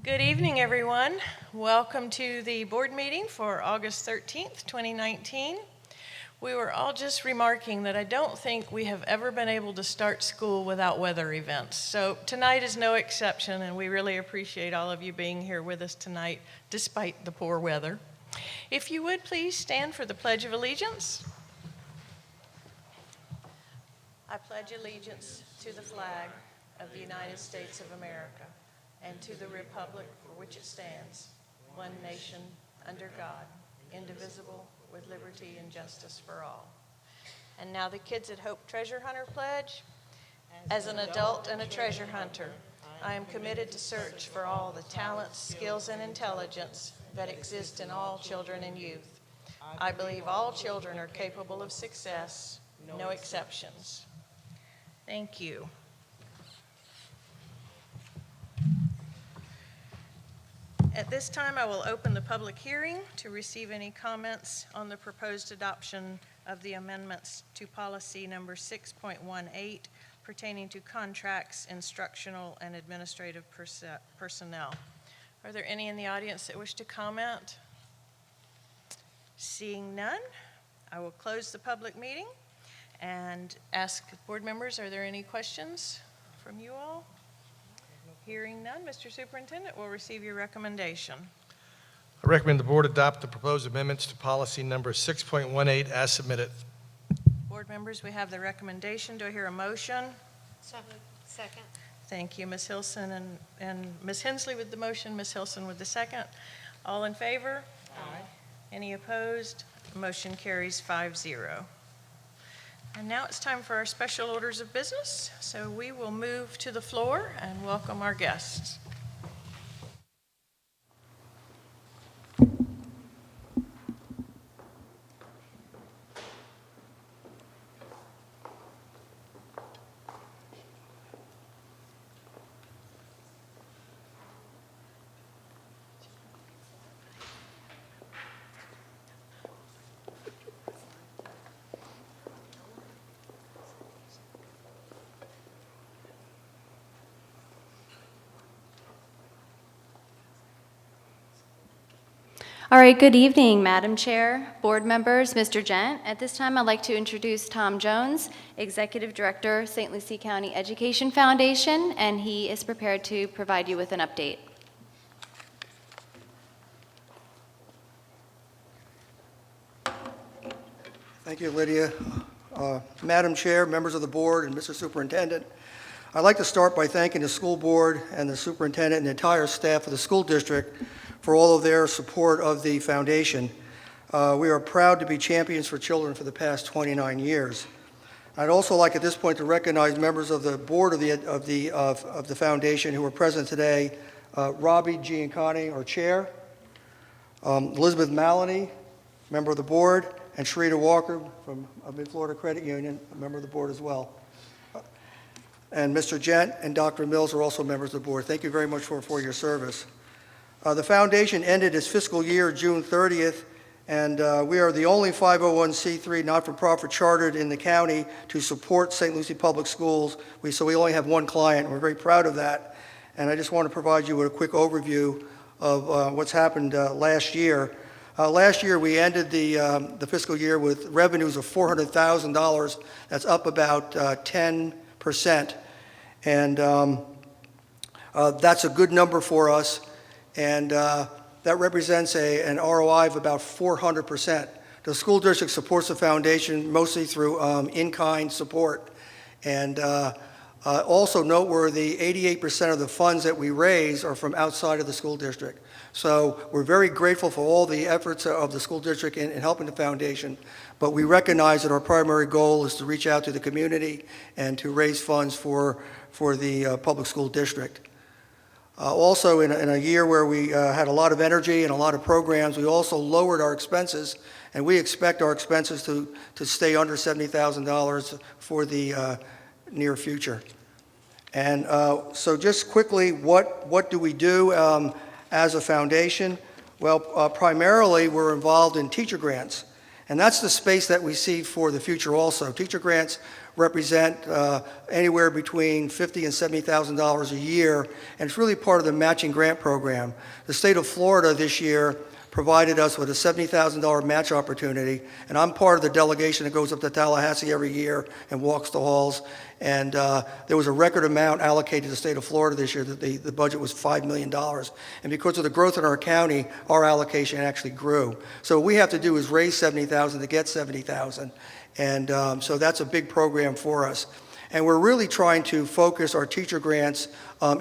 Good evening, everyone. Welcome to the board meeting for August 13th, 2019. We were all just remarking that I don't think we have ever been able to start school without weather events. So tonight is no exception, and we really appreciate all of you being here with us tonight, despite the poor weather. If you would please stand for the Pledge of Allegiance. I pledge allegiance to the flag of the United States of America and to the republic for which it stands, one nation, under God, indivisible, with liberty and justice for all. And now the kids at Hope Treasure Hunter pledge. As an adult and a treasure hunter, I am committed to search for all the talents, skills, and intelligence that exist in all children and youth. I believe all children are capable of success, no exceptions. Thank you. At this time, I will open the public hearing to receive any comments on the proposed adoption of the amendments to policy number 6.18 pertaining to contracts, instructional, and administrative personnel. Are there any in the audience that wish to comment? Seeing none, I will close the public meeting and ask board members, are there any questions from you all? Hearing none, Mr. Superintendent will receive your recommendation. I recommend the board adopt the proposed amendments to policy number 6.18 as submitted. Board members, we have the recommendation. Do I hear a motion? Second. Thank you, Ms. Hilson and Ms. Hensley with the motion, Ms. Hilson with the second. All in favor? Aye. Any opposed? Motion carries 5-0. And now it's time for our special orders of business. So we will move to the floor and welcome our guests. All right, good evening, Madam Chair, board members, Mr. Gent. At this time, I'd like to introduce Tom Jones, Executive Director, St. Lucie County Education Foundation, and he is prepared to provide you with an update. Thank you, Lydia. Madam Chair, members of the board, and Mr. Superintendent, I'd like to start by thanking the school board and the superintendent and the entire staff of the school district for all of their support of the foundation. We are proud to be champions for children for the past 29 years. I'd also like at this point to recognize members of the board of the foundation who are present today. Robbie Giancani, our chair, Elizabeth Maloney, member of the board, and Sharita Walker from Mid-Florida Credit Union, a member of the board as well. And Mr. Gent and Dr. Mills are also members of the board. Thank you very much for your service. The foundation ended its fiscal year June 30th, and we are the only 501c3 not-for-profit chartered in the county to support St. Lucie Public Schools. So we only have one client, and we're very proud of that. And I just want to provide you with a quick overview of what's happened last year. Last year, we ended the fiscal year with revenues of $400,000. That's up about 10%. And that's a good number for us. And that represents an ROI of about 400%. The school district supports the foundation mostly through in-kind support. And also noteworthy, 88% of the funds that we raise are from outside of the school district. So we're very grateful for all the efforts of the school district in helping the foundation, but we recognize that our primary goal is to reach out to the community and to raise funds for the public school district. Also, in a year where we had a lot of energy and a lot of programs, we also lowered our expenses, and we expect our expenses to stay under $70,000 for the near future. And so just quickly, what do we do as a foundation? Well, primarily we're involved in teacher grants. And that's the space that we see for the future also. Teacher grants represent anywhere between $50,000 and $70,000 a year, and it's really part of the matching grant program. The state of Florida this year provided us with a $70,000 match opportunity, and I'm part of the delegation that goes up to Tallahassee every year and walks the halls. And there was a record amount allocated to the state of Florida this year. That the budget was $5 million. And because of the growth in our county, our allocation actually grew. So what we have to do is raise $70,000 to get $70,000. And so that's a big program for us. And we're really trying to focus our teacher grants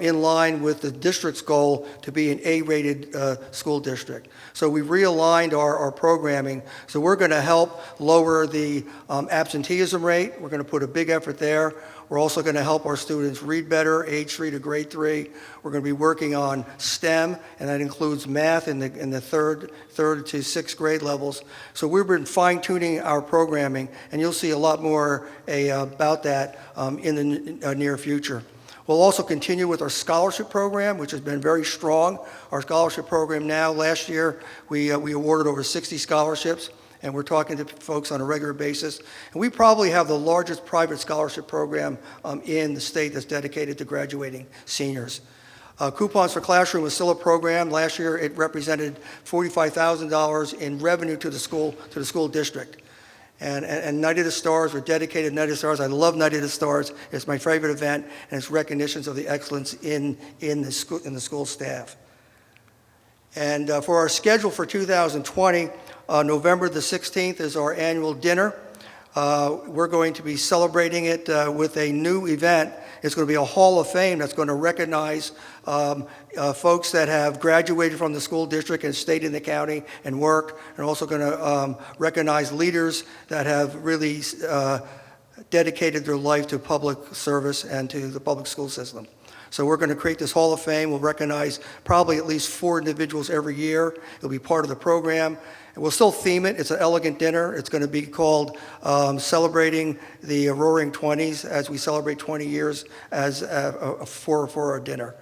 in line with the district's goal to be an A-rated school district. So we realigned our programming. So we're going to help lower the absenteeism rate. We're going to put a big effort there. We're also going to help our students read better, age 3 to grade 3. We're going to be working on STEM, and that includes math in the third to sixth grade levels. So we've been fine-tuning our programming, and you'll see a lot more about that in the near future. We'll also continue with our scholarship program, which has been very strong. Our scholarship program now, last year, we awarded over 60 scholarships, and we're talking to folks on a regular basis. And we probably have the largest private scholarship program in the state that's dedicated to graduating seniors. Coupons for Classroom was still a program. Last year, it represented $45,000 in revenue to the school district. And Night of the Stars, we're dedicated to Night of the Stars. I love Night of the Stars. It's my favorite event, and it's recognitions of the excellence in the school staff. And for our schedule for 2020, November the 16th is our annual dinner. We're going to be celebrating it with a new event. It's going to be a Hall of Fame that's going to recognize folks that have graduated from the school district and stayed in the county and work, and also going to recognize leaders that have really dedicated their life to public service and to the public school system. So we're going to create this Hall of Fame. We'll recognize probably at least 4 individuals every year. It'll be part of the program. And we'll still theme it. It's an elegant dinner. It's going to be called Celebrating the Roaring 20s, as we celebrate 20 years as for our dinner.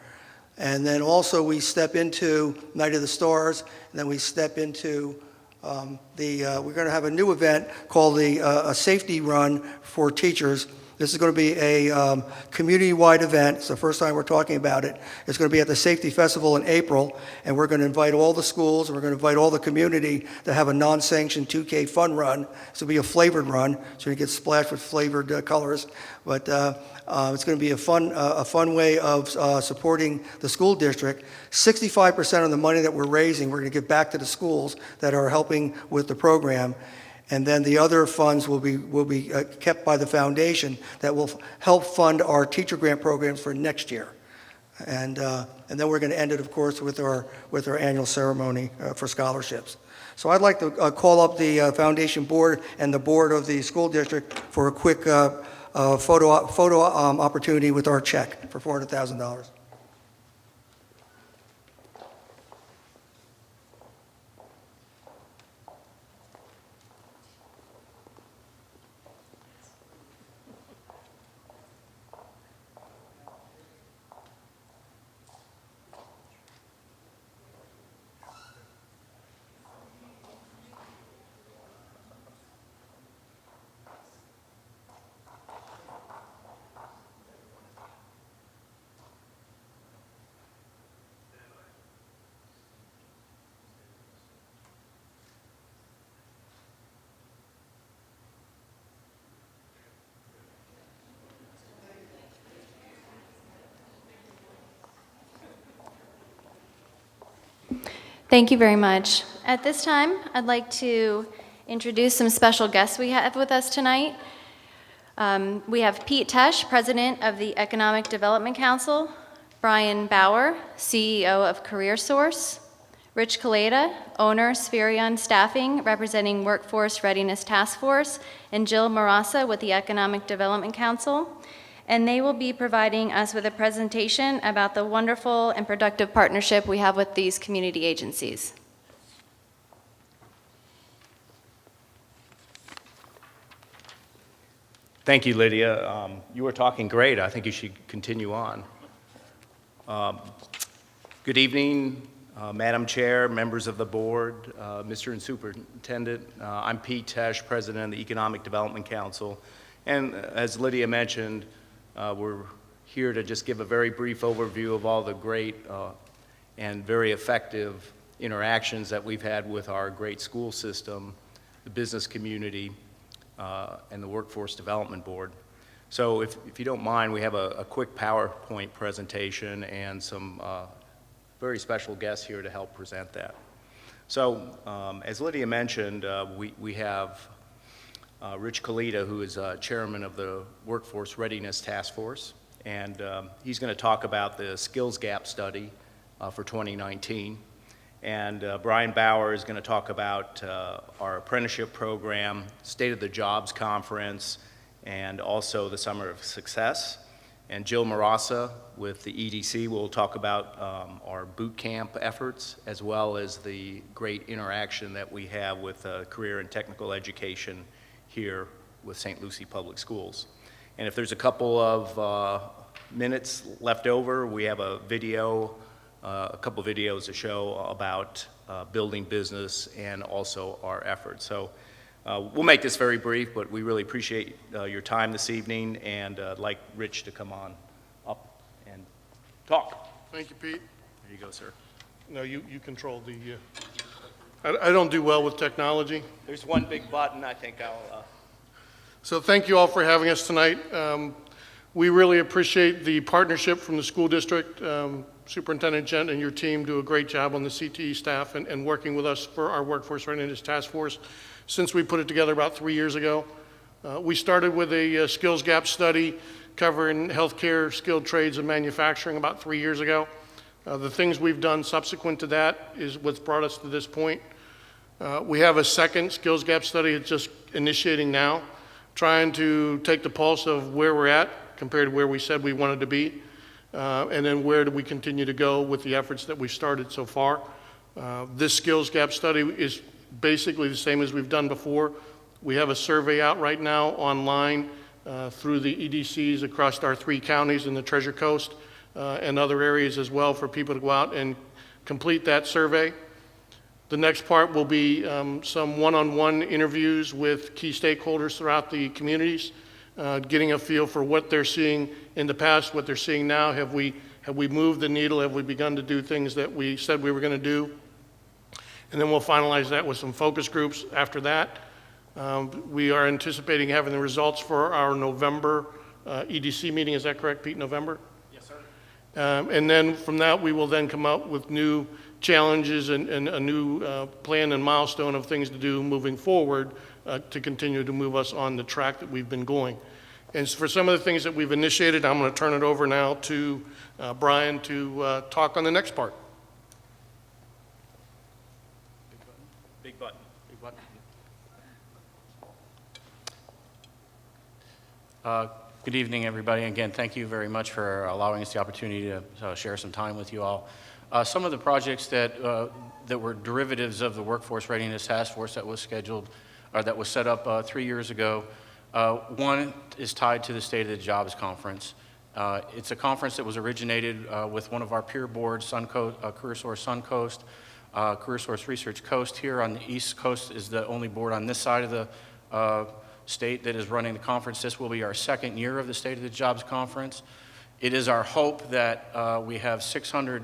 And then also we step into Night of the Stars, and then we step into we're going to have a new event called a safety run for teachers. This is going to be a community-wide event. It's the first time we're talking about it. It's going to be at the Safety Festival in April, and we're going to invite all the schools, and we're going to invite all the community to have a non-sanctioned 2K fun run. So it'll be a flavored run, so you get splashed with flavored colors. But it's going to be a fun way of supporting the school district. 65% of the money that we're raising, we're going to give back to the schools that are helping with the program. And then the other funds will be kept by the foundation that will help fund our teacher grant programs for next year. And then we're going to end it, of course, with our annual ceremony for scholarships. So I'd like to call up the foundation board and the board of the school district for a quick photo opportunity with our check for $400,000. Thank you very much. At this time, I'd like to introduce some special guests we have with us tonight. We have Pete Tesch, President of the Economic Development Council, Brian Bauer, CEO of CareerSource, Rich Kaleda, owner, Spherion Staffing, representing Workforce Readiness Task Force, and Jill Marassa with the Economic Development Council. And they will be providing us with a presentation about the wonderful and productive partnership we have with these community agencies. Thank you, Lydia. You were talking great. I think you should continue on. Good evening, Madam Chair, members of the board, Mr. and Superintendent, I'm Pete Tesh, President of the Economic Development Council. And as Lydia mentioned, we're here to just give a very brief overview of all the great and very effective interactions that we've had with our great school system, the business community, and the Workforce Development Board. So if you don't mind, we have a quick PowerPoint presentation and some very special guests here to help present that. So as Lydia mentioned, we have Rich Kalita, who is chairman of the Workforce Readiness Task Force, and he's going to talk about the skills gap study for 2019. And Brian Bauer is going to talk about our apprenticeship program, State of the Jobs Conference, and also the Summer of Success. And Jill Marassa with the EDC will talk about our boot camp efforts, as well as the great interaction that we have with career and technical education here with St. Lucie Public Schools. And if there's a couple of minutes left over, we have a video, a couple videos to show about building business and also our efforts. So we'll make this very brief, but we really appreciate your time this evening, and I'd like Rich to come on up and talk. Thank you, Pete. There you go, sir. No, you control the, I don't do well with technology. There's one big button, I think I'll... So thank you all for having us tonight. We really appreciate the partnership from the school district. Superintendent Gent and your team do a great job on the CTE staff and working with us for our Workforce Readiness Task Force since we put it together about 3 years ago. We started with a skills gap study covering healthcare, skilled trades, and manufacturing about 3 years ago. The things we've done subsequent to that is what's brought us to this point. We have a second skills gap study it's just initiating now, trying to take the pulse of where we're at compared to where we said we wanted to be, and then where do we continue to go with the efforts that we've started so far. This skills gap study is basically the same as we've done before. We have a survey out right now online through the EDCs across our 3 counties in the Treasure Coast and other areas as well for people to go out and complete that survey. The next part will be some one-on-one interviews with key stakeholders throughout the communities, getting a feel for what they're seeing in the past, what they're seeing now. Have we moved the needle? Have we begun to do things that we said we were going to do? And then we'll finalize that with some focus groups after that. We are anticipating having the results for our November EDC meeting. Is that correct, Pete? November? Yes, sir. And then from that, we will then come up with new challenges and a new plan and milestone of things to do moving forward to continue to move us on the track that we've been going. And for some of the things that we've initiated, I'm going to turn it over now to Brian to talk on the next part. Big button. Big button. Good evening, everybody. Again, thank you very much for allowing us the opportunity to share some time with you all. Some of the projects that were derivatives of the Workforce Readiness Task Force that was scheduled, or that was set up 3 years ago. One is tied to the State of the Jobs Conference. It's a conference that was originated with one of our peer boards, CareerSource Suncoast, CareerSource Research Coast. Here on the East Coast is the only board on this side of the state that is running the conference. This will be our 2nd year of the State of the Jobs Conference. It is our hope that we have 600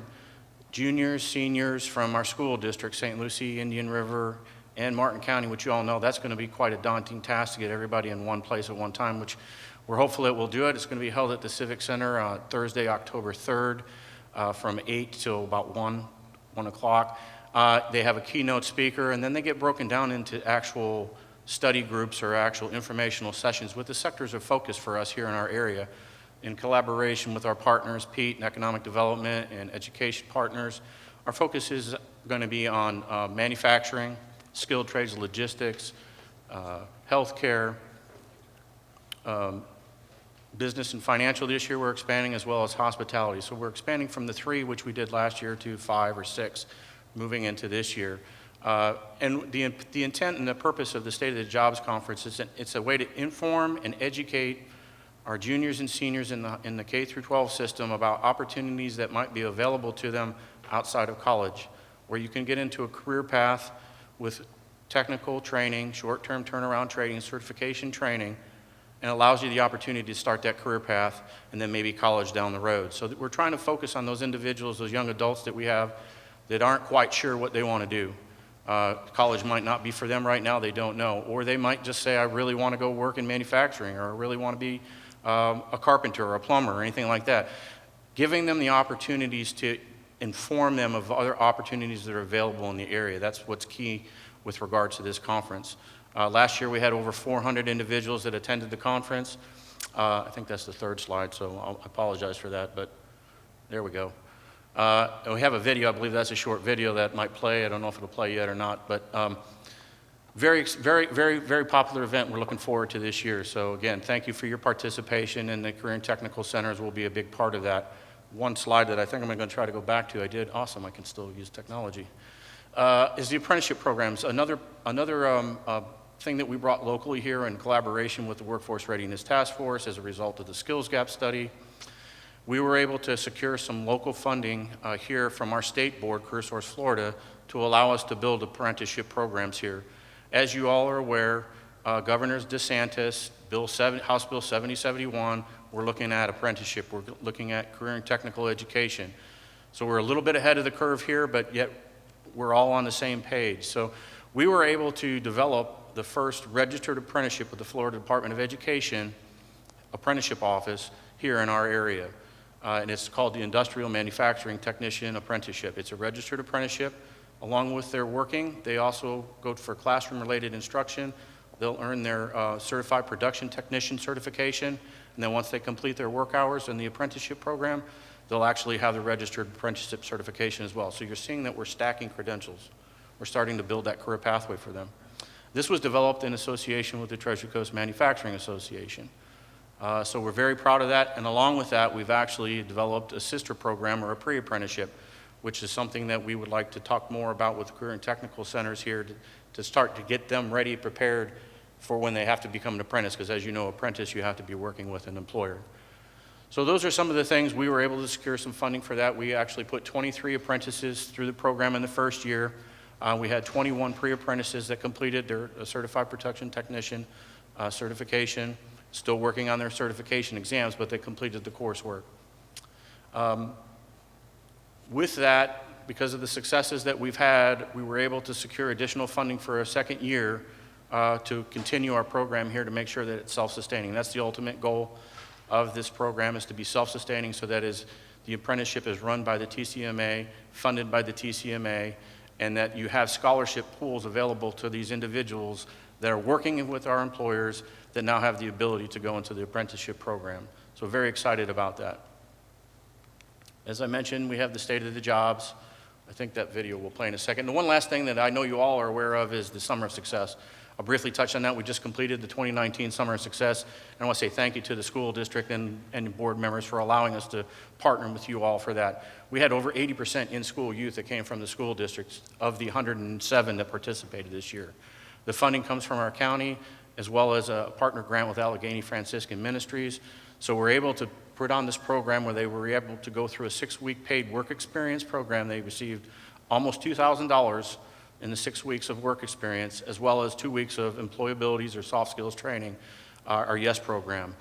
juniors, seniors from our school districts, St. Lucie, Indian River, and Martin County, which you all know, that's going to be quite a daunting task to get everybody in one place at one time, which we're hopeful it will do it. It's going to be held at the Civic Center on Thursday, October 3rd, from 8 till about 1 o'clock. They have a keynote speaker, and then they get broken down into actual study groups or actual informational sessions with the sectors of focus for us here in our area. In collaboration with our partners, Pete, and Economic Development and Education Partners, our focus is going to be on manufacturing, skilled trades, logistics, healthcare, business and financial. This year we're expanding, as well as hospitality. So we're expanding from the 3, which we did last year, to 5 or 6, moving into this year. And the intent and the purpose of the State of the Jobs Conference is that it's a way to inform and educate our juniors and seniors in the K through 12 system about opportunities that might be available to them outside of college. where you can get into a career path with technical training, short-term turnaround training, certification training, and allows you the opportunity to start that career path and then maybe college down the road. So we're trying to focus on those individuals, those young adults that we have that aren't quite sure what they want to do. College might not be for them right now, they don't know. Or they might just say, I really want to go work in manufacturing, or I really want to be a carpenter or a plumber or anything like that. Giving them the opportunities to inform them of other opportunities that are available in the area. That's what's key with regards to this conference. Last year we had over 400 individuals that attended the conference. I think that's the third slide, so I apologize for that, but there we go. And we have a video, I believe that's a short video that might play. I don't know if it'll play yet or not, but very popular event we're looking forward to this year. So again, thank you for your participation, and the Career and Technical Centers will be a big part of that. One slide that I think I'm going to try to go back to, I did, awesome, I can still use technology, is the apprenticeship programs. Another thing that we brought locally here in collaboration with the Workforce Readiness Task Force as a result of the Skills Gap study. We were able to secure some local funding here from our state board, CareerSource Florida, to allow us to build apprenticeship programs here. As you all are aware, Governor DeSantis, House Bill 7071, we're looking at apprenticeship, we're looking at career and technical education. So we're a little bit ahead of the curve here, but yet we're all on the same page. So we were able to develop the first registered apprenticeship with the Florida Department of Education apprenticeship office here in our area. And it's called the Industrial Manufacturing Technician Apprenticeship. It's a registered apprenticeship. Along with their working, they also go for classroom-related instruction. They'll earn their Certified Production Technician certification, and then once they complete their work hours in the apprenticeship program, they'll actually have the registered apprenticeship certification as well. So you're seeing that we're stacking credentials. We're starting to build that career pathway for them. This was developed in association with the Treasure Coast Manufacturing Association. So we're very proud of that, and along with that, we've actually developed a sister program, or a pre-apprenticeship, which is something that we would like to talk more about with the Career and Technical Centers here to start to get them ready, prepared for when they have to become an apprentice, because as you know, apprentice, you have to be working with an employer. So those are some of the things. We were able to secure some funding for that. We actually put 23 apprentices through the program in the first year. We had 21 pre-apprentices that completed their Certified Production Technician certification, still working on their certification exams, but they completed the coursework. With that, because of the successes that we've had, we were able to secure additional funding for a second year to continue our program here to make sure that it's self-sustaining. That's the ultimate goal of this program, is to be self-sustaining, so that is the apprenticeship is run by the TCMA, funded by the TCMA, and that you have scholarship pools available to these individuals that are working with our employers that now have the ability to go into the apprenticeship program. So very excited about that. As I mentioned, we have the State of the Jobs. I think that video will play in a second. The one last thing that I know you all are aware of is the Summer of Success. I'll briefly touch on that. We just completed the 2019 Summer of Success. And I want to say thank you to the school district and board members for allowing us to partner with you all for that. We had over 80% in-school youth that came from the school districts of the 107 that participated this year. The funding comes from our county, as well as a partner grant with Allegheny Franciscan Ministries. So we're able to put on this program where they were able to go through a 6-week paid work experience program. They received almost $2,000 in the 6 weeks of work experience, as well as 2 weeks of employabilities or soft skills training, our YES program.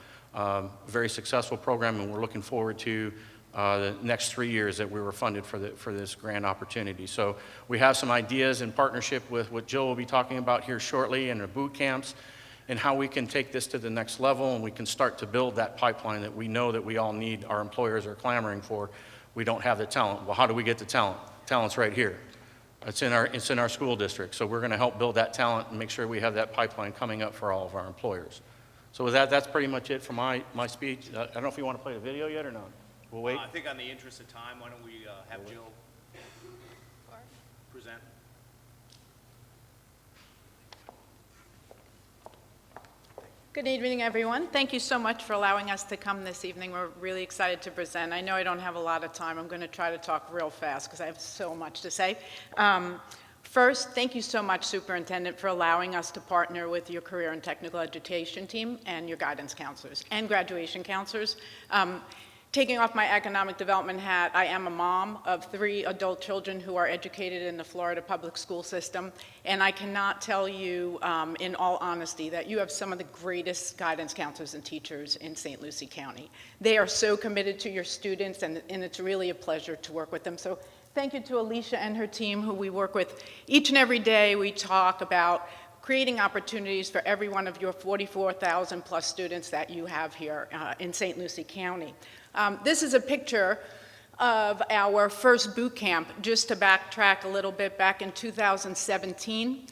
Very successful program, and we're looking forward to the next 3 years that we were funded for this grant opportunity. So we have some ideas in partnership with what Jill will be talking about here shortly in the boot camps, and how we can take this to the next level, and we can start to build that pipeline that we know that we all need, our employers are clamoring for. We don't have the talent. Well, how do we get the talent? Talent's right here. It's in our school district. So we're going to help build that talent and make sure we have that pipeline coming up for all of our employers. So with that, that's pretty much it for my speech. I don't know if you want to play a video yet or not. We'll wait. I think on the interest of time, why don't we have Jill present? Good evening, everyone. Thank you so much for allowing us to come this evening. We're really excited to present. I know I don't have a lot of time. I'm going to try to talk real fast because I have so much to say. First, thank you so much, Superintendent, for allowing us to partner with your career and technical education team and your guidance counselors and graduation counselors. Taking off my economic development hat, I am a mom of 3 adult children who are educated in the Florida public school system, and I cannot tell you in all honesty that you have some of the greatest guidance counselors and teachers in St. Lucie County. They are so committed to your students, and it's really a pleasure to work with them. So thank you to Alicia and her team, who we work with each and every day. We talk about creating opportunities for every one of your 44,000 plus students that you have here in St. Lucie County. This is a picture of our first boot camp. Just to backtrack a little bit, back in 2017,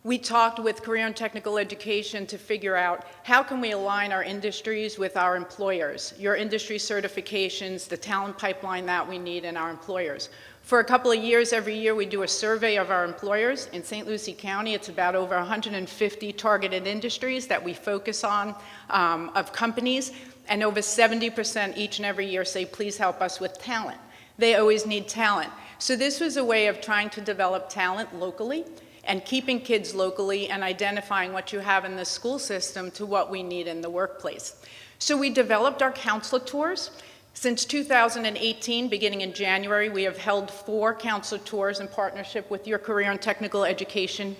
we talked with Career and Technical Education to figure out how can we align our industries with our employers, your industry certifications, the talent pipeline that we need in our employers. For a couple of years, every year, we do a survey of our employers. In St. Lucie County, it's about over 150 targeted industries that we focus on of companies, and over 70% each and every year say, please help us with talent. They always need talent. So this was a way of trying to develop talent locally and keeping kids locally and identifying what you have in the school system to what we need in the workplace. So we developed our counselor tours. Since 2018, beginning in January, we have held 4 counselor tours in partnership with your Career and Technical Education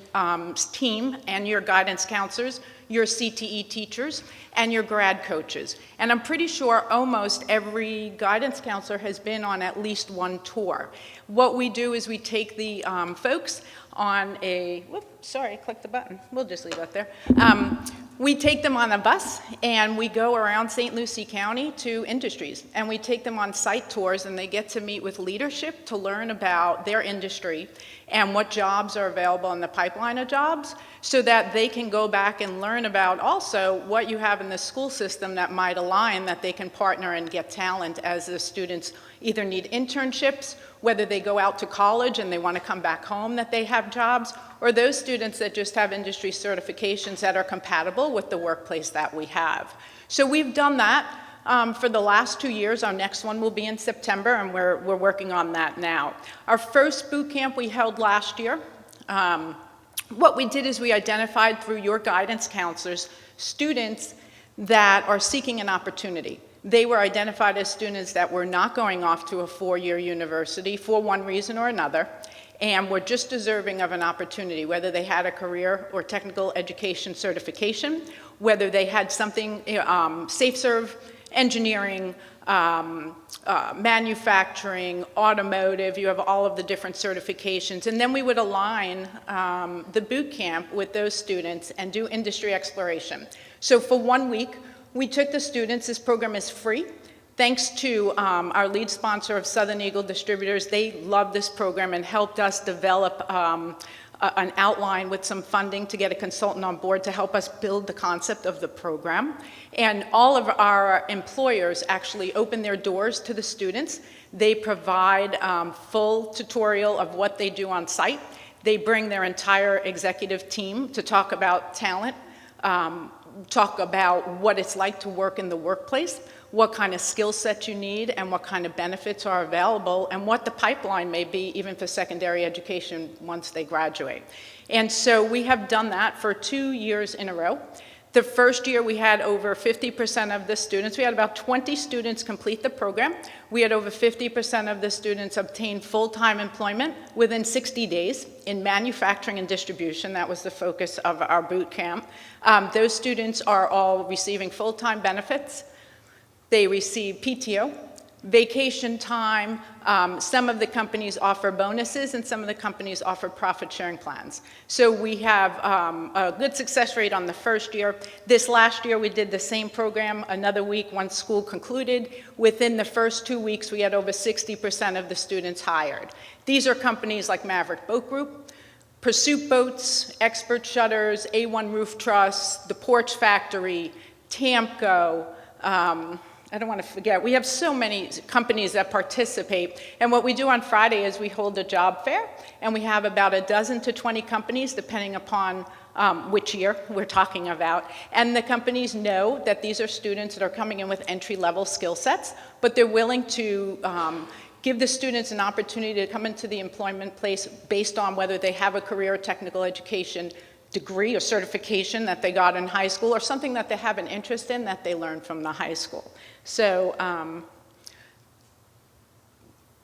team and your guidance counselors, your CTE teachers, and your grad coaches. And I'm pretty sure almost every guidance counselor has been on at least one tour. What we do is we take the folks on a, sorry, I clicked the button. We'll just leave that there. We take them on a bus and we go around St. Lucie County to industries, and we take them on site tours, and they get to meet with leadership to learn about their industry and what jobs are available in the pipeline of jobs, so that they can go back and learn about also what you have in the school system that might align, that they can partner and get talent as the students either need internships, whether they go out to college and they want to come back home, that they have jobs, or those students that just have industry certifications that are compatible with the workplace that we have. So we've done that for the last 2 years. Our next one will be in September, and we're working on that now. Our first boot camp we held last year. What we did is we identified through your guidance counselors students that are seeking an opportunity. They were identified as students that were not going off to a 4-year university for one reason or another, and were just deserving of an opportunity, whether they had a career or technical education certification, whether they had something, safe serve, engineering, manufacturing, automotive, you have all of the different certifications. And then we would align the boot camp with those students and do industry exploration. So for 1 week, we took the students. This program is free. Thanks to our lead sponsor of Southern Eagle Distributors, they loved this program and helped us develop an outline with some funding to get a consultant on board to help us build the concept of the program. And all of our employers actually open their doors to the students. They provide full tutorial of what they do on site. They bring their entire executive team to talk about talent, talk about what it's like to work in the workplace, what kind of skill set you need, and what kind of benefits are available, and what the pipeline may be even for secondary education once they graduate. And so we have done that for 2 years in a row. The first year we had over 50% of the students, we had about 20 students complete the program. We had over 50% of the students obtain full-time employment within 60 days in manufacturing and distribution. That was the focus of our boot camp. Those students are all receiving full-time benefits. They receive PTO, vacation time. Some of the companies offer bonuses, and some of the companies offer profit-sharing plans. So we have a good success rate on the first year. This last year, we did the same program another week once school concluded. Within the first 2 weeks, we had over 60% of the students hired. These are companies like Maverick Boat Group, Pursuit Boats, Expert Shutters, A1 Roof Truss, The Porch Factory, Tamco, I don't want to forget, we have so many companies that participate. And what we do on Friday is we hold a job fair, and we have about a dozen to 20 companies, depending upon which year we're talking about. And the companies know that these are students that are coming in with entry-level skill sets, but they're willing to give the students an opportunity to come into the employment place based on whether they have a career or technical education degree or certification that they got in high school, or something that they have an interest in that they learned from the high school. So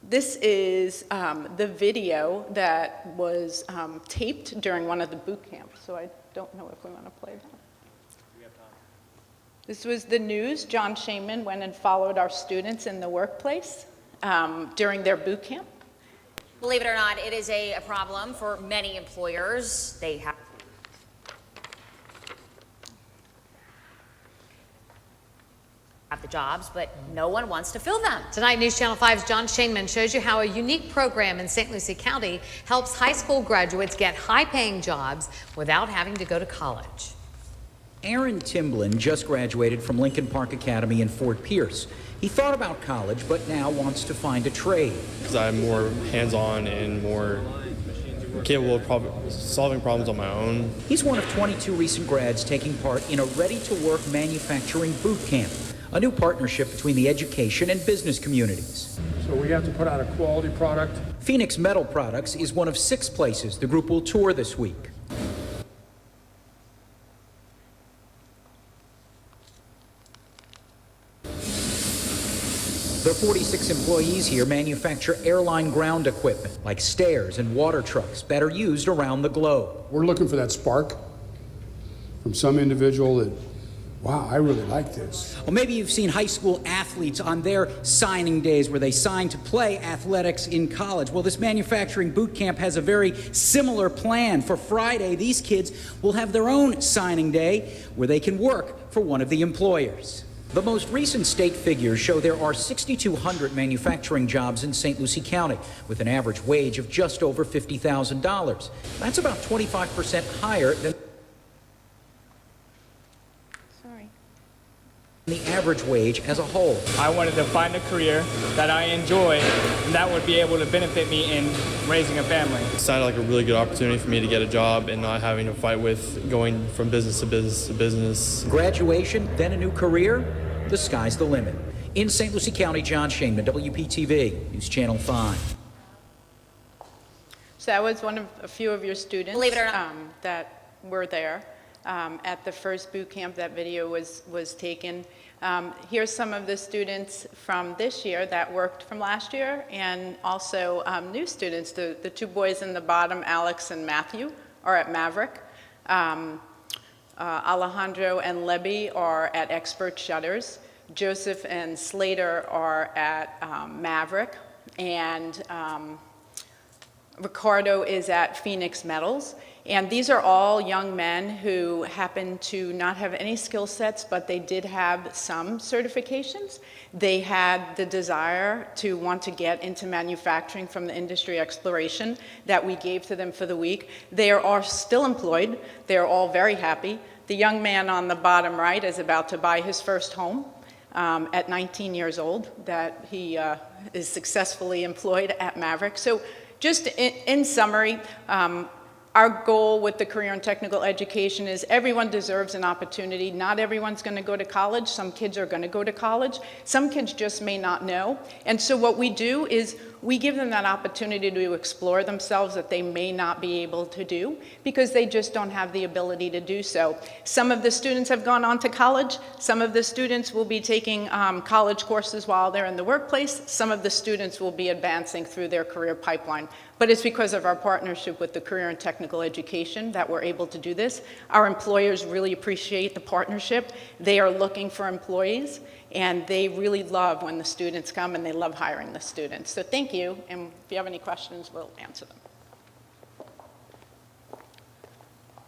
This is the video that was taped during one of the boot camps, so I don't know if we want to play that. This was the news. John Shaman went and followed our students in the workplace during their boot camp. Believe it or not, it is a problem for many employers. They have the jobs, but no one wants to fill them. Tonight, News Channel 5's John Shainman shows you how a unique program in St. Lucie County helps high school graduates get high-paying jobs without having to go to college. Aaron Timblin just graduated from Lincoln Park Academy in Fort Pierce. He thought about college, but now wants to find a trade. Because I'm more hands-on and more capable of solving problems on my own. He's one of 22 recent grads taking part in a ready-to-work manufacturing boot camp, a new partnership between the education and business communities. So we have to put out a quality product. Phoenix Metal Products is one of 6 places the group will tour this week. The 46 employees here manufacture airline ground equipment like stairs and water trucks that are used around the globe. We're looking for that spark from some individual that, wow, I really like this. Well, maybe you've seen high school athletes on their signing days where they sign to play athletics in college. Well, this manufacturing boot camp has a very similar plan. For Friday, these kids will have their own signing day where they can work for one of the employers. The most recent state figures show there are 6,200 manufacturing jobs in St. Lucie County, with an average wage of just over $50,000. That's about 25% higher than the average wage as a whole. I wanted to find a career that I enjoy and that would be able to benefit me in raising a family. It sounded like a really good opportunity for me to get a job and not having to fight with going from business to business to business. Graduation, then a new career, the sky's the limit. In St. Lucie County, John Shainman, WPTV, News Channel 5. So that was one of a few of your students Believe it or not. that were there at the first boot camp. That video was taken. Here's some of the students from this year that worked from last year, and also new students. The 2 boys in the bottom, Alex and Matthew, are at Maverick. Alejandro and Lebby are at Expert Shutters. Joseph and Slater are at Maverick, and Ricardo is at Phoenix Metals. And these are all young men who happen to not have any skill sets, but they did have some certifications. They had the desire to want to get into manufacturing from the industry exploration that we gave to them for the week. They are still employed. They are all very happy. The young man on the bottom right is about to buy his first home at 19 years old, that he is successfully employed at Maverick. So just in summary, our goal with the career and technical education is everyone deserves an opportunity. Not everyone's going to go to college. Some kids are going to go to college. Some kids just may not know. And so what we do is we give them that opportunity to explore themselves that they may not be able to do because they just don't have the ability to do so. Some of the students have gone on to college. Some of the students will be taking college courses while they're in the workplace. Some of the students will be advancing through their career pipeline. But it's because of our partnership with the Career and Technical Education that we're able to do this. Our employers really appreciate the partnership. They are looking for employees, and they really love when the students come, and they love hiring the students. So thank you, and if you have any questions, we'll answer them.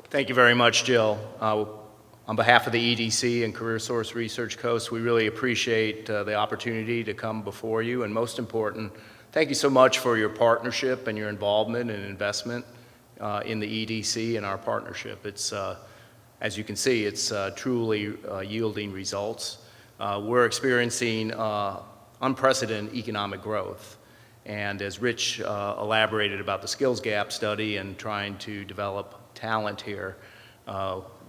Thank you very much, Jill. On behalf of the EDC and Career Source Research Coast, we really appreciate the opportunity to come before you, and most important, thank you so much for your partnership and your involvement and investment in the EDC and our partnership. It's, as you can see, it's truly yielding results. We're experiencing unprecedented economic growth. And as Rich elaborated about the skills gap study and trying to develop talent here,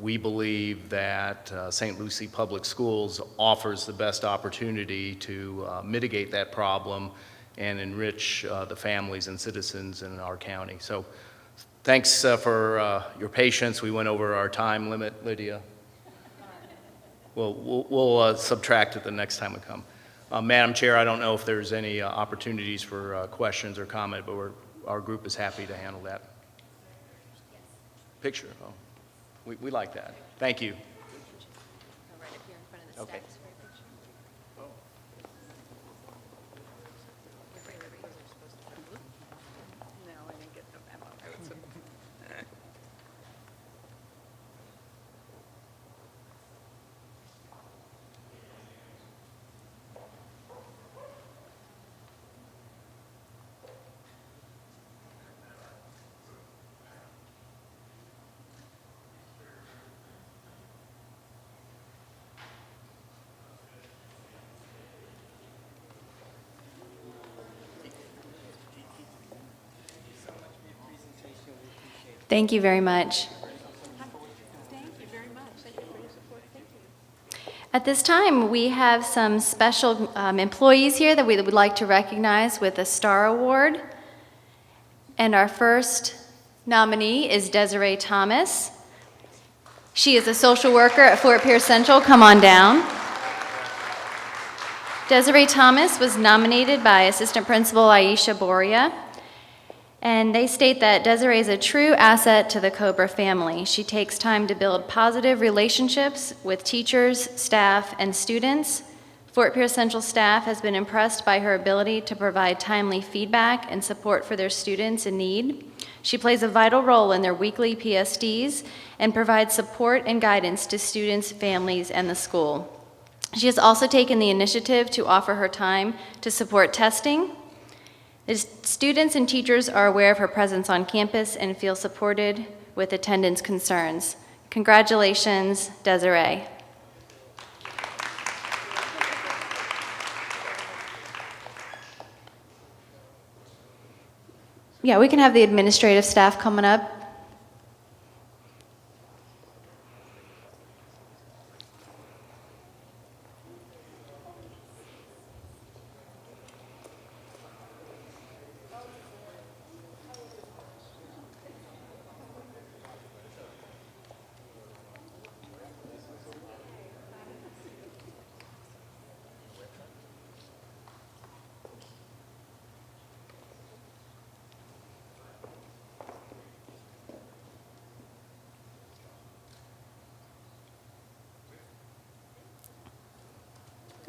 we believe that St. Lucie Public Schools offers the best opportunity to mitigate that problem and enrich the families and citizens in our county. So thanks for your patience. We went over our time limit, Lydia. We'll subtract it the next time we come. Madam Chair, I don't know if there's any opportunities for questions or comment, but our group is happy to handle that. Picture, oh, we like that. Thank you. Okay. Thank you very much. At this time, we have some special employees here that we would like to recognize with a Star Award. And our first nominee is Desiree Thomas. She is a social worker at Fort Pierce Central. Come on down. Desiree Thomas was nominated by Assistant Principal Aisha Boria. And they state that Desiree is a true asset to the Cobra family. She takes time to build positive relationships with teachers, staff, and students. Fort Pierce Central staff has been impressed by her ability to provide timely feedback and support for their students in need. She plays a vital role in their weekly PSDs and provides support and guidance to students, families, and the school. She has also taken the initiative to offer her time to support testing. The students and teachers are aware of her presence on campus and feel supported with attendance concerns. Congratulations, Desiree. Yeah, we can have the administrative staff coming up.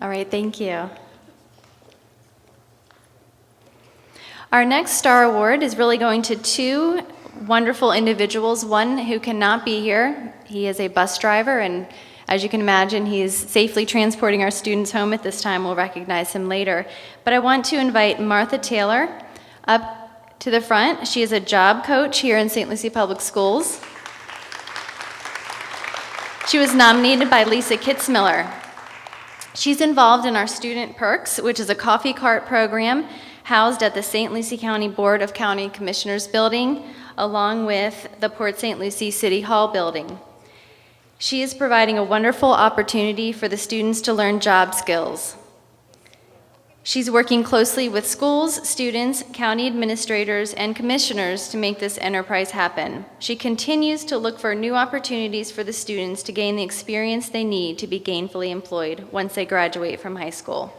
All right, thank you. Our next Star Award is really going to two wonderful individuals, one who cannot be here. He is a bus driver, and as you can imagine, he's safely transporting our students home at this time. We'll recognize him later. But I want to invite Martha Taylor up to the front. She is a job coach here in St. Lucie Public Schools. She was nominated by Lisa Kitzmiller. She's involved in our Student Perks, which is a coffee cart program housed at the St. Lucie County Board of County Commissioners building, along with the Port St. Lucie City Hall building. She is providing a wonderful opportunity for the students to learn job skills. She's working closely with schools, students, county administrators, and commissioners to make this enterprise happen. She continues to look for new opportunities for the students to gain the experience they need to be gainfully employed once they graduate from high school.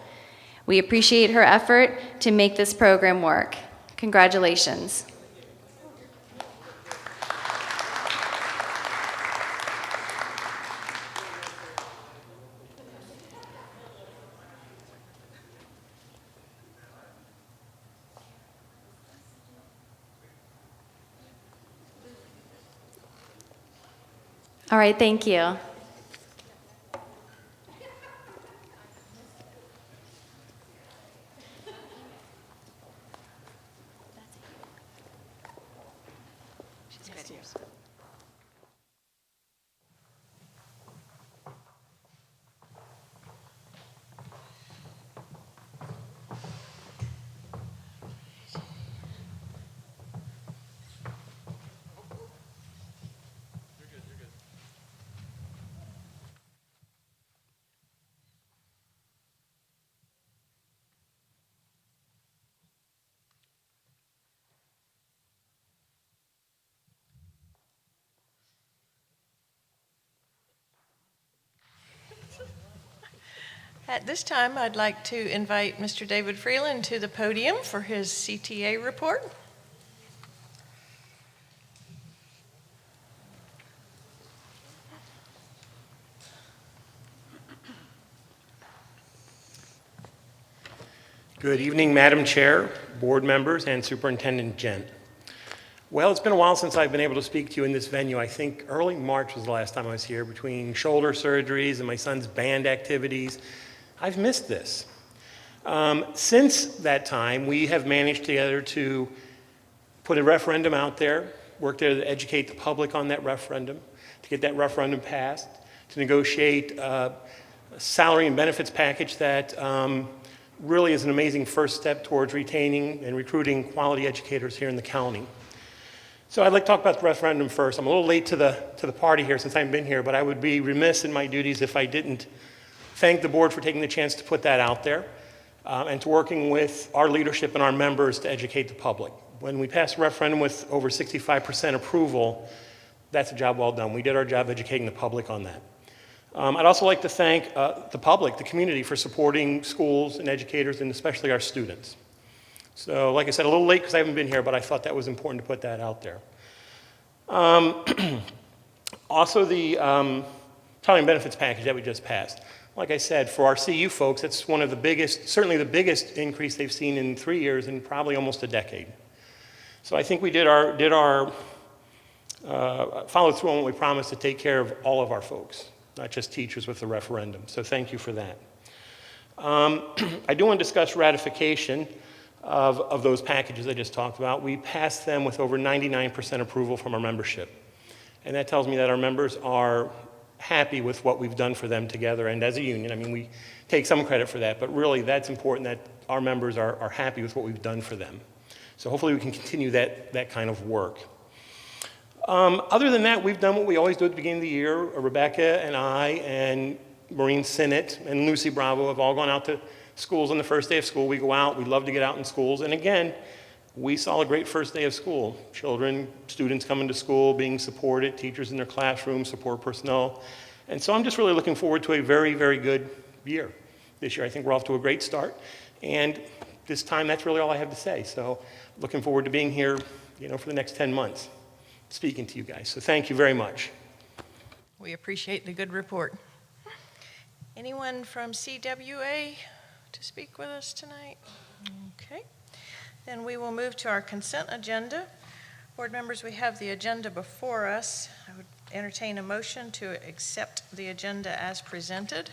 We appreciate her effort to make this program work. Congratulations. All right, thank you. At this time, I'd like to invite Mr. David Freeland to the podium for his CTA report. Good evening, Madam Chair, board members, and Superintendent Gent. Well, it's been a while since I've been able to speak to you in this venue. I think early March was the last time I was here, between shoulder surgeries and my son's band activities. I've missed this. Since that time, we have managed together to put a referendum out there, work there to educate the public on that referendum, to get that referendum passed, to negotiate a salary and benefits package that really is an amazing first step towards retaining and recruiting quality educators here in the county. So I'd like to talk about the referendum first. I'm a little late to the party here since I haven't been here, but I would be remiss in my duties if I didn't thank the board for taking the chance to put that out there and to working with our leadership and our members to educate the public. When we passed a referendum with over 65% approval, that's a job well done. We did our job educating the public on that. I'd also like to thank the public, the community, for supporting schools and educators, and especially our students. So, like I said, a little late because I haven't been here, but I thought that was important to put that out there. Also, the salary and benefits package that we just passed. Like I said, for our CU folks, that's one of the biggest, certainly the biggest increase they've seen in 3 years and probably almost a decade. So I think we follow through on what we promised to take care of all of our folks, not just teachers with the referendum. So thank you for that. I do want to discuss ratification of those packages I just talked about. We passed them with over 99% approval from our membership. And that tells me that our members are happy with what we've done for them together and as a union. I mean, we take some credit for that, but really that's important that our members are happy with what we've done for them. So hopefully we can continue that kind of work. Other than that, we've done what we always do at the beginning of the year. Rebecca and I and Maureen Sinnott and Lucy Bravo have all gone out to schools on the first day of school. We go out, we love to get out in schools. And again, we saw a great first day of school. Children, students coming to school, being supported, teachers in their classrooms, support personnel. And so I'm just really looking forward to a very, very good year this year. I think we're off to a great start. And this time, that's really all I have to say. So looking forward to being here, for the next 10 months, speaking to you guys. So thank you very much. We appreciate the good report. Anyone from CWA to speak with us tonight? Okay. Then we will move to our consent agenda. Board members, we have the agenda before us. I would entertain a motion to accept the agenda as presented.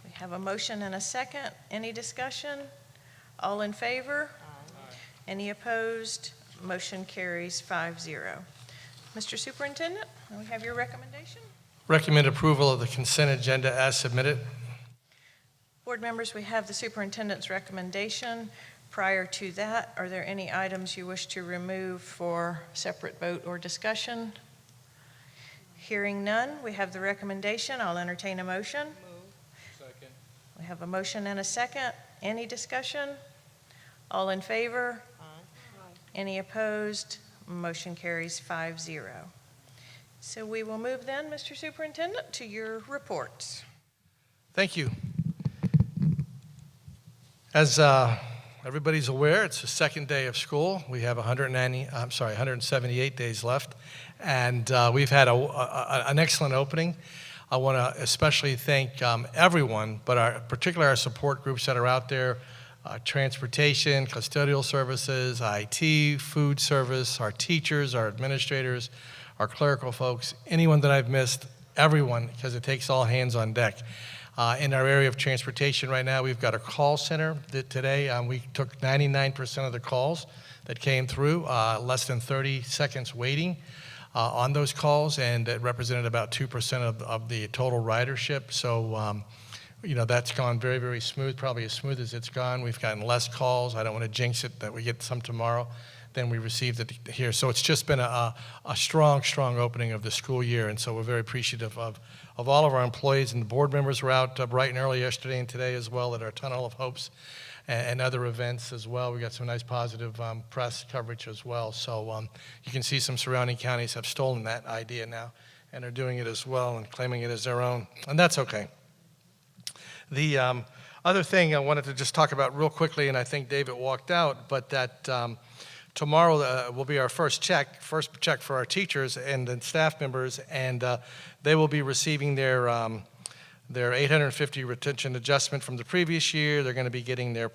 We have a motion and a second. Any discussion? All in favor? Any opposed? Motion carries 5-0. Mr. Superintendent, we have your recommendation. Recommend approval of the consent agenda as submitted. Board members, we have the superintendent's recommendation. Prior to that, are there any items you wish to remove for separate vote or discussion? Hearing none, we have the recommendation. I'll entertain a motion. Second. We have a motion and a second. Any discussion? All in favor? Any opposed? Motion carries 5-0. So we will move then, Mr. Superintendent, to your reports. Thank you. As everybody's aware, it's the second day of school. We have 178 days left, and we've had an excellent opening. I want to especially thank everyone, but particularly our support groups that are out there, transportation, custodial services, IT, food service, our teachers, our administrators, our clerical folks, anyone that I've missed, everyone, because it takes all hands on deck. In our area of transportation right now, we've got a call center that today. We took 99% of the calls that came through, less than 30 seconds waiting on those calls, and it represented about 2% of the total ridership. So, that's gone very, very smooth, probably as smooth as it's gone. We've gotten less calls. I don't want to jinx it that we get some tomorrow than we received it here. So it's just been a strong, strong opening of the school year, and so we're very appreciative of all of our employees, and the board members were out bright and early yesterday and today as well at our Tunnel of Hopes and other events as well. We got some nice positive press coverage as well. So you can see some surrounding counties have stolen that idea now and are doing it as well and claiming it as their own, and that's okay. The other thing I wanted to just talk about real quickly, and I think David walked out, but that tomorrow will be our first check for our teachers and the staff members, and they will be receiving their 850 retention adjustment from the previous year. They're going to be getting their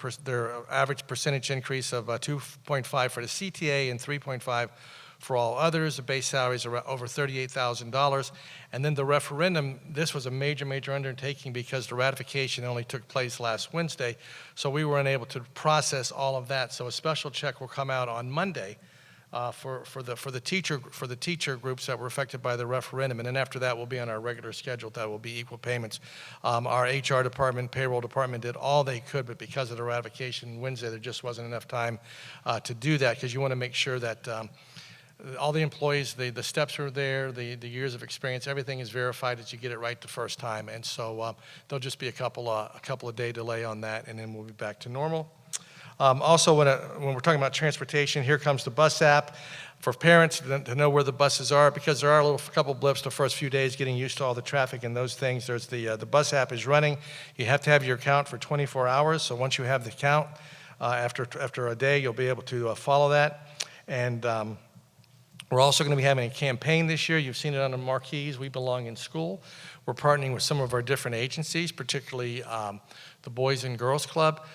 average percentage increase of 2.5 for the CTA and 3.5 for all others. The base salaries are over $38,000. And then the referendum, this was a major, major undertaking because the ratification only took place last Wednesday. So we were unable to process all of that. So a special check will come out on Monday for the teacher groups that were affected by the referendum. And then after that, we'll be on our regular schedule. That will be equal payments. Our HR department, payroll department did all they could, but because of the ratification Wednesday, there just wasn't enough time to do that, because you want to make sure that all the employees, the steps are there, the years of experience, everything is verified that you get it right the first time. And so there'll just be a couple of day delay on that, and then we'll be back to normal. Also, when we're talking about transportation, here comes the bus app for parents to know where the buses are, because there are a couple blips the first few days getting used to all the traffic and those things. There's the bus app is running. You have to have your account for 24 hours. So once you have the account, after a day, you'll be able to follow that. And we're also going to be having a campaign this year. You've seen it on the marquees. We Belong in School. We're partnering with some of our different agencies, particularly the Boys and Girls Club,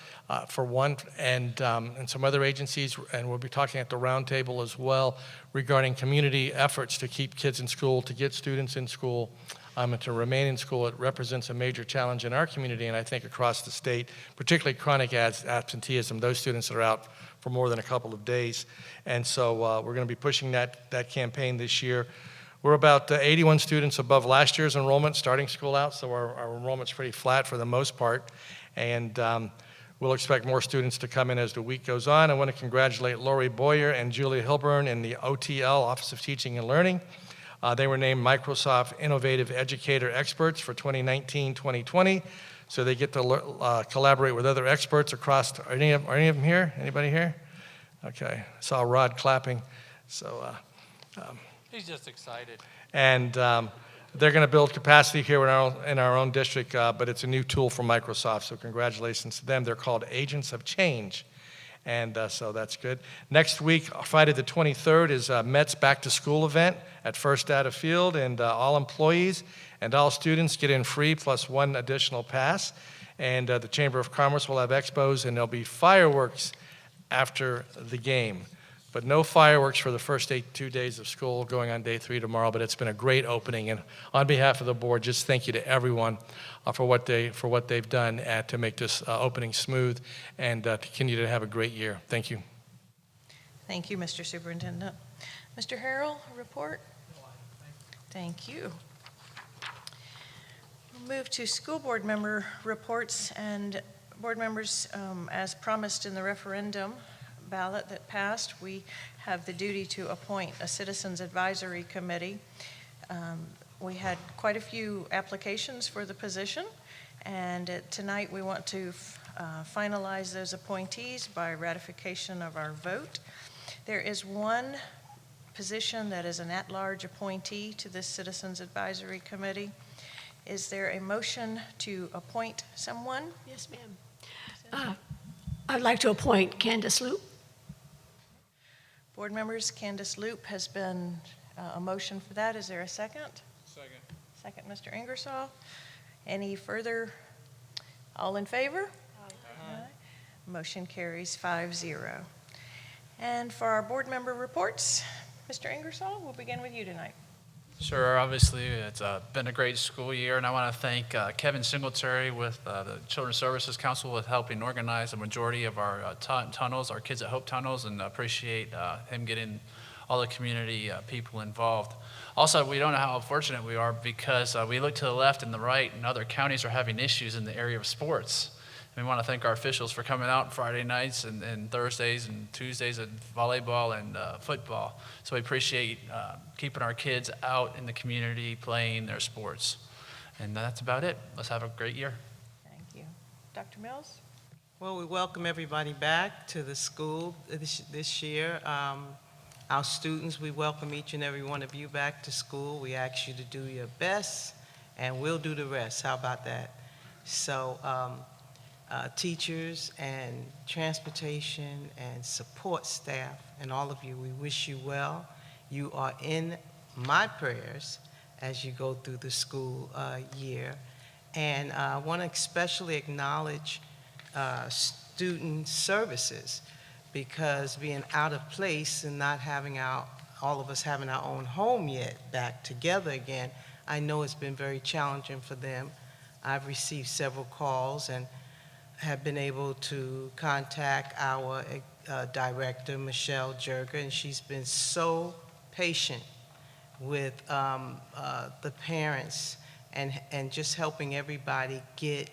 for one, and some other agencies. And we'll be talking at the roundtable as well regarding community efforts to keep kids in school, to get students in school, and to remain in school. It represents a major challenge in our community, and I think across the state, particularly chronic absenteeism, those students that are out for more than a couple of days. And so we're going to be pushing that campaign this year. We're about 81 students above last year's enrollment starting school out, so our enrollment's pretty flat for the most part. And we'll expect more students to come in as the week goes on. I want to congratulate Lori Boyer and Julia Hilburn in the OTL, Office of Teaching and Learning. They were named Microsoft Innovative Educator Experts for 2019-2020. So they get to collaborate with other experts across. Are any of them here? Anybody here? Okay. I saw Rod clapping. So he's just excited. And they're going to build capacity here in our own district, but it's a new tool from Microsoft. So congratulations to them. They're called Agents of Change. And so that's good. Next week, Friday the 23rd, is Met's Back to School event at First Data Field, and all employees and all students get in free plus one additional pass. And the Chamber of Commerce will have expos, and there'll be fireworks after the game. But no fireworks for the first 2 days of school, going on day 3 tomorrow. But it's been a great opening, and on behalf of the board, just thank you to everyone for what they've done to make this opening smooth, and to continue to have a great year. Thank you. Thank you, Mr. Superintendent. Mr. Harrell, report. Thank you. We'll move to school board member reports, and board members, as promised in the referendum ballot that passed, we have the duty to appoint a Citizens Advisory Committee. We had quite a few applications for the position, and tonight we want to finalize those appointees by ratification of our vote. There is one position that is an at-large appointee to this Citizens Advisory Committee. Is there a motion to appoint someone? Yes, ma'am. I'd like to appoint Candace Loop. Board members, Candace Loop has been a motion for that. Is there a second? Second. Second, Mr. Ingersoll. Any further? All in favor? Aye. Motion carries 5-0. And for our board member reports, Mr. Ingersoll, we'll begin with you tonight. Sure, obviously, it's been a great school year, and I want to thank Kevin Singletary with the Children's Services Council with helping organize the majority of our tunnels, our Kids at Hope tunnels, and appreciate him getting all the community people involved. Also, we don't know how fortunate we are because we look to the left and the right, and other counties are having issues in the area of sports. And we want to thank our officials for coming out Friday nights and Thursdays and Tuesdays at volleyball and football. So we appreciate keeping our kids out in the community playing their sports. And that's about it. Let's have a great year. Thank you. Dr. Mills? Well, we welcome everybody back to the school this year. Our students, we welcome each and every one of you back to school. We ask you to do your best, and we'll do the rest. How about that? So teachers and transportation and support staff and all of you, we wish you well. You are in my prayers as you go through the school year. And I want to especially acknowledge student services, because being out of place and not having all of us having our own home yet back together again, I know it's been very challenging for them. I've received several calls and have been able to contact our director, Michelle Jerger, and she's been so patient with the parents and just helping everybody get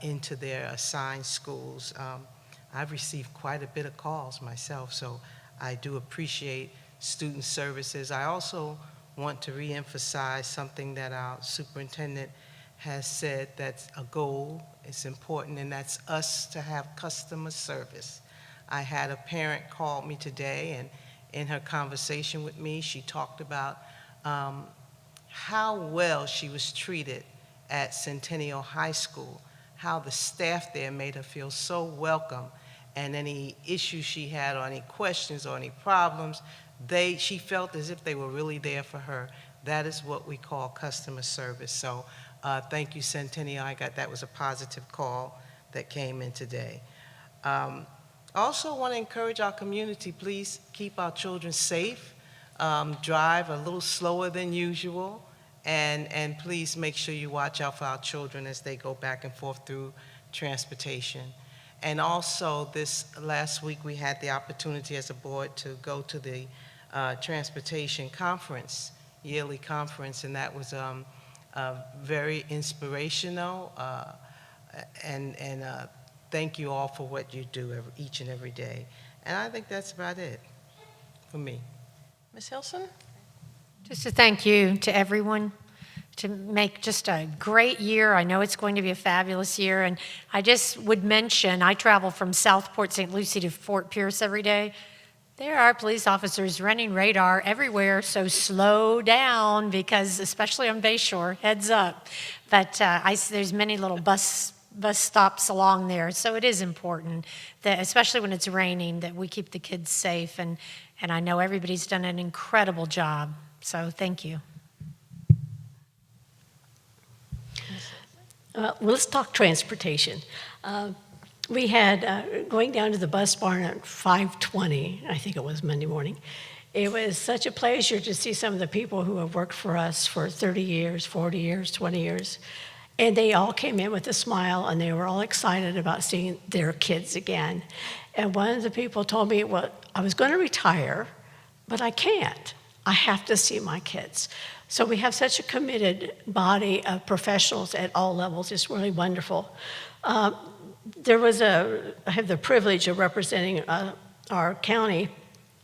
into their assigned schools. I've received quite a bit of calls myself, so I do appreciate student services. I also want to reemphasize something that our superintendent has said that's a goal, it's important, and that's us to have customer service. I had a parent call me today, and in her conversation with me, she talked about how well she was treated at Centennial High School, how the staff there made her feel so welcome, and any issues she had or any questions or any problems, she felt as if they were really there for her. That is what we call customer service. So thank you, Centennial. That was a positive call that came in today. Also want to encourage our community, please keep our children safe, drive a little slower than usual, and please make sure you watch out for our children as they go back and forth through transportation. And also, this last week, we had the opportunity as a board to go to the transportation conference, yearly conference, and that was very inspirational. And thank you all for what you do each and every day. And I think that's about it for me. Ms. Hilson? Just to thank you to everyone to make just a great year. I know it's going to be a fabulous year. And I just would mention, I travel from Southport, St. Lucie to Fort Pierce every day. There are police officers running radar everywhere, so slow down, because especially on Bayshore, heads up. But there's many little bus stops along there, so it is important that, especially when it's raining, that we keep the kids safe. And I know everybody's done an incredible job, so thank you. Well, let's talk transportation. We had, going down to the bus barn at 5:20, I think it was Monday morning, it was such a pleasure to see some of the people who have worked for us for 30 years, 40 years, 20 years. And they all came in with a smile, and they were all excited about seeing their kids again. And one of the people told me, well, I was going to retire, but I can't. I have to see my kids. So we have such a committed body of professionals at all levels. It's really wonderful. I have the privilege of representing our county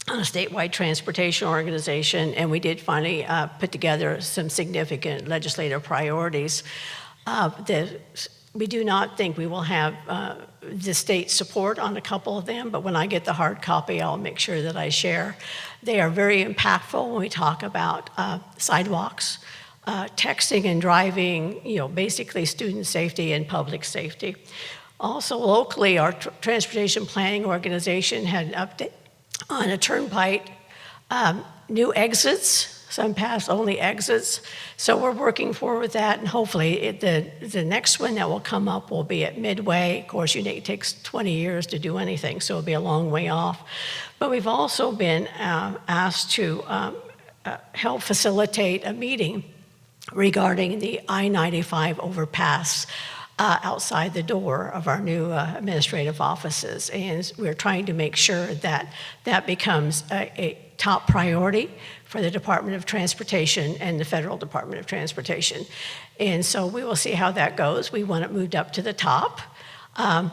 on a statewide transportation organization, and we did finally put together some significant legislative priorities. We do not think we will have the state support on a couple of them, but when I get the hard copy, I'll make sure that I share. They are very impactful when we talk about sidewalks, texting and driving, basically student safety and public safety. Also locally, our transportation planning organization had an update on a turnpike, new exits, some pass-only exits. So we're working forward with that, and hopefully the next one that will come up will be at Midway. Of course, it takes 20 years to do anything, so it'll be a long way off. But we've also been asked to help facilitate a meeting regarding the I-95 overpass outside the door of our new administrative offices. And we're trying to make sure that that becomes a top priority for the Department of Transportation and the Federal Department of Transportation. And so we will see how that goes. We want it moved up to the top.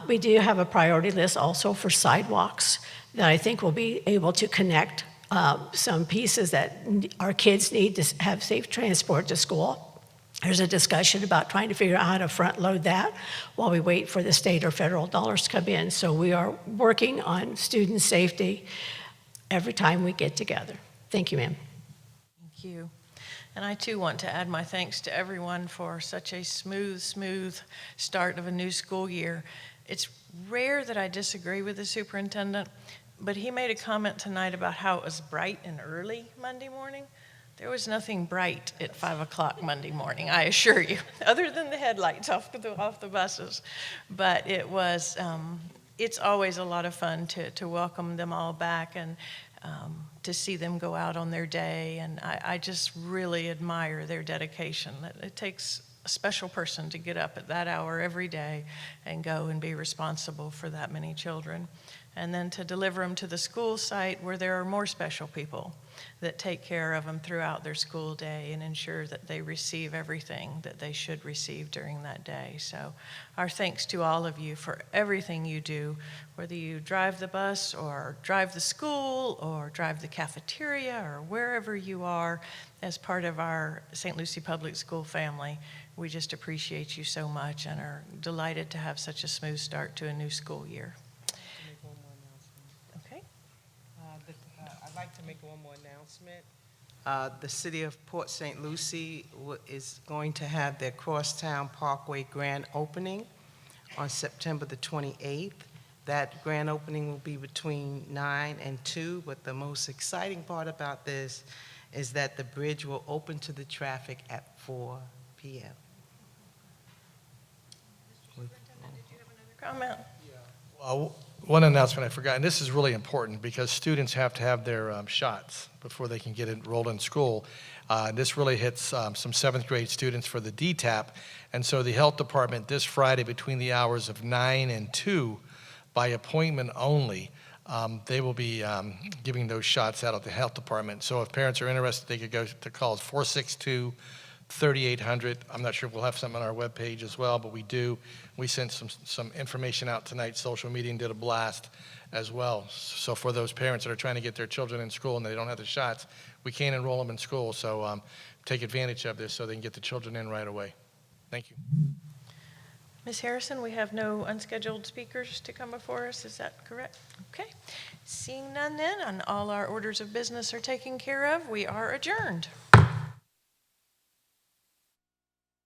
We do have a priority list also for sidewalks that I think will be able to connect some pieces that our kids need to have safe transport to school. There's a discussion about trying to figure out how to front load that while we wait for the state or federal dollars to come in. So we are working on student safety every time we get together. Thank you, ma'am. Thank you. And I too want to add my thanks to everyone for such a smooth start of a new school year. It's rare that I disagree with the superintendent, but he made a comment tonight about how it was bright and early Monday morning. There was nothing bright at 5 o'clock Monday morning, I assure you, other than the headlights off the buses. But it was, it's always a lot of fun to welcome them all back and to see them go out on their day. And I just really admire their dedication. It takes a special person to get up at that hour every day and go and be responsible for that many children. And then to deliver them to the school site where there are more special people that take care of them throughout their school day and ensure that they receive everything that they should receive during that day. So our thanks to all of you for everything you do, whether you drive the bus or drive the school or drive the cafeteria or wherever you are as part of our St. Lucie Public School family. We just appreciate you so much and are delighted to have such a smooth start to a new school year. I'd like to make one more announcement. The city of Port St. Lucie is going to have their Crosstown Parkway grand opening on September the 28th. That grand opening will be between 9 and 2, but the most exciting part about this is that the bridge will open to the traffic at 4 p.m. Comment? One announcement I forgot, and this is really important because students have to have their shots before they can get enrolled in school. This really hits some 7th grade students for the DTaP, and so the health department this Friday between the hours of 9 and 2, by appointment only, they will be giving those shots out at the health department. So if parents are interested, they could go to call 462-3800. I'm not sure if we'll have something on our webpage as well, but we do. We sent some information out tonight. Social media did a blast as well. So for those parents that are trying to get their children in school and they don't have the shots, we can't enroll them in school. So take advantage of this so they can get the children in right away. Thank you. Ms. Harrison, we have no unscheduled speakers to come before us. Is that correct? Okay. Seeing none then, and all our orders of business are taken care of, we are adjourned.